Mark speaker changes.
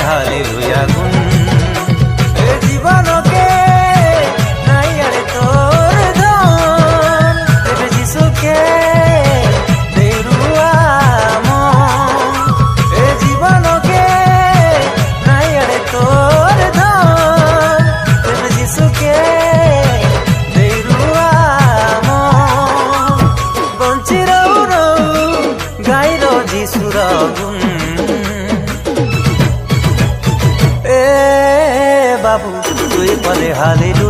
Speaker 1: hallelujah গুণ এ জীবনকে নাই আরে তোর ধন দেবে যিশুকে দেরুয়া মন এ জীবনকে নাই আরে তোর ধন দেবে যিশুকে দেরুয়া মন বঞ্চি রৌ রৌ গাইর যিশুর গুণ বাবু তুই পদে হালেলুয়া